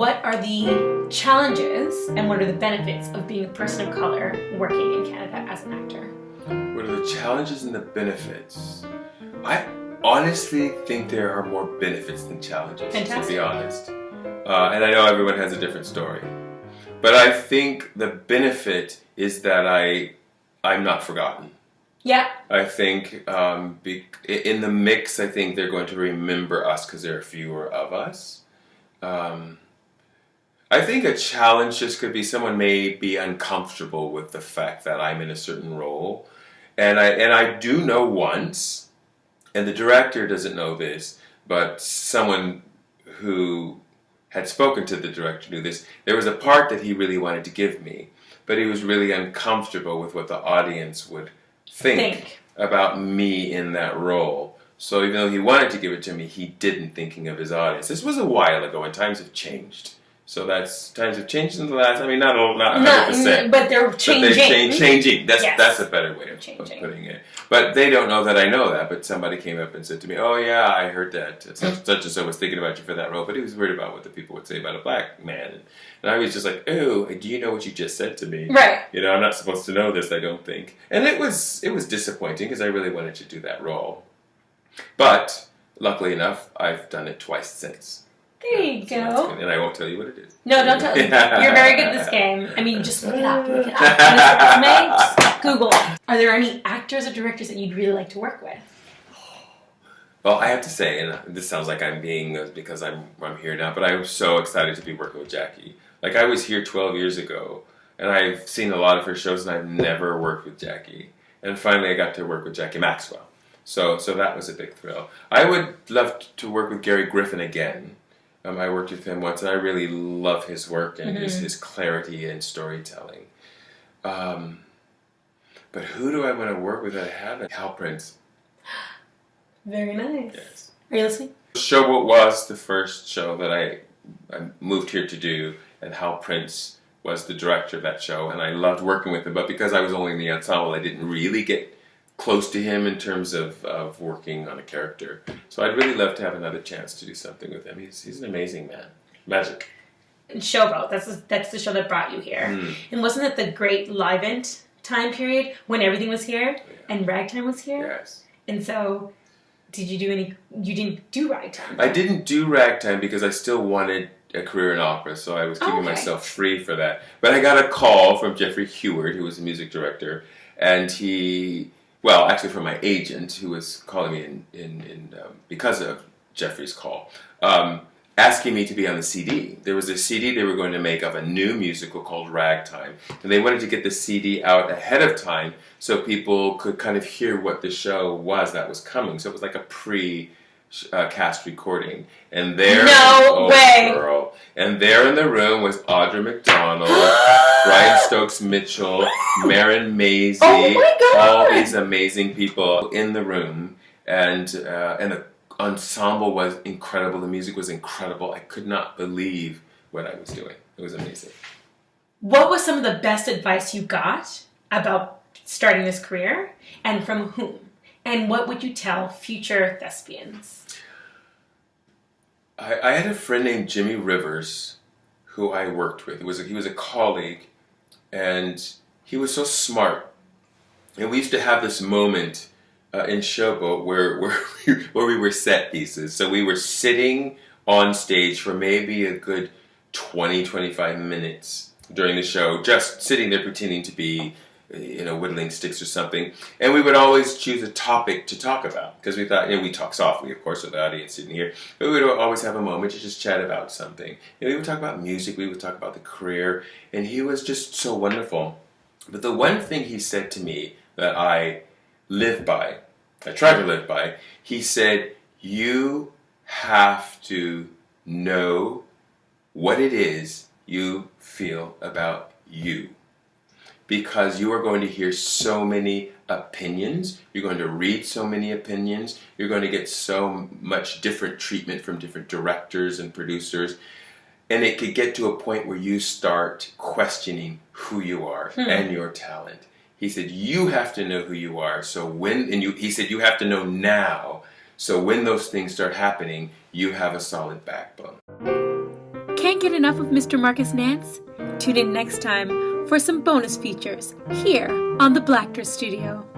what are the challenges and what are the benefits of being a person of color working in Canada as an actor? What are the challenges and the benefits? I honestly think there are more benefits than challenges, Fantastic. to be honest. And I know everyone has a different story. But I think the benefit is that I'm not forgotten. Yeah. I think in the mix, I think they're going to remember us because there are fewer of us. I think a challenge just could be someone may be uncomfortable with the fact that I'm in a certain role. And I do know once, and the director doesn't know this, but someone who had spoken to the director knew this. There was a part that he really wanted to give me, but he was really uncomfortable with what the audience would think about me in that role. So even though he wanted to give it to me, he didn't, thinking of his audience. This was a while ago, and times have changed. So times have changed in the last, not 100%. But they're changing. But they're changing. That's Yes. a better way of putting it. But they don't know that I know that. But somebody came up and said to me, "Oh yeah, I heard that such and so was thinking about you for that role, but he was worried about what the people would say about a black man." And I was just like, "Oh, do you know what you just said to me? Right. I'm not supposed to know this, I don't think." And it was disappointing because I really wanted to do that role. But luckily enough, I've done it twice since. There you go. And I won't tell you what it is. No, don't tell. You're very good at this game. I mean, just look it up. Look it up. Just Google it. Are there any actors or directors that you'd really like to work with? Well, I have to say, and this sounds like I'm being because I'm here now, but I'm so excited to be working with Jackie. Like, I was here 12 years ago, and I've seen a lot of her shows, and I've never worked with Jackie. And finally, I got to work with Jackie Maxwell. So that was a big thrill. I would love to work with Gary Griffin again. I worked with him once, and I really love his work and his clarity and storytelling. But who do I want to work with that I haven't? Hal Prince. Very nice. Yes. Are you listening? Showboat was the first show that I moved here to do, and Hal Prince was the director of that show, and I loved working with him. But because I was only in the ensemble, I didn't really get close to him in terms of working on a character. So I'd really love to have another chance to do something with him. He's an amazing man. Magic. Showboat. That's the show that brought you here. And wasn't it the great Livent time period when everything was here and Ragtime was here? Yes. And so, you didn't do Ragtime? I didn't do Ragtime because I still wanted a career in opera, so I was keeping myself free for that. But I got a call from Jeffrey Heward, who was the music director, and actually from my agent, who was calling me in because of Jeffrey's call, asking me to be on the CD. There was a CD they were going to make of a new musical called Ragtime, and they wanted to get the CD out ahead of time so people could kind of hear what the show was that was coming. So it was like a pre-cast recording. And there, girl, and there in the room was Audra McDonald, Brian Stokes Mitchell, Marin Maisie, all these amazing people in the room, and the ensemble was incredible. The music was incredible. I could not believe what I was doing. It was amazing. What was some of the best advice you got about starting this career, and from whom? And what would you tell future thespians? I had a friend named Jimmy Rivers who I worked with. He was a colleague, and he was so smart. And we used to have this moment in Showboat where we were set pieces. So we were sitting on stage for maybe a good 20-25 minutes during the show, just sitting there pretending to be whittling sticks or something. And we would always choose a topic to talk about, because we thought, we talk softly, of course, with the audience sitting here, but we would always have a moment to just chat about something. And we would talk about music, we would talk about the career, and he was just so wonderful. But the one thing he said to me that I live by, I try to live by, he said, you have to know what it is you feel about you. Because you are going to hear so many opinions, you're going to read so many opinions, you're going to get so much different treatment from different directors and producers, and it could get to a point where you start questioning who you are and your talent. He said, you have to know who you are, he said, you have to know now, so when those things start happening, you have a solid backbone. Can't Can't get enough of Mr. Marcus Nance? Tune in next time for some bonus features here on the Blacktor Studio.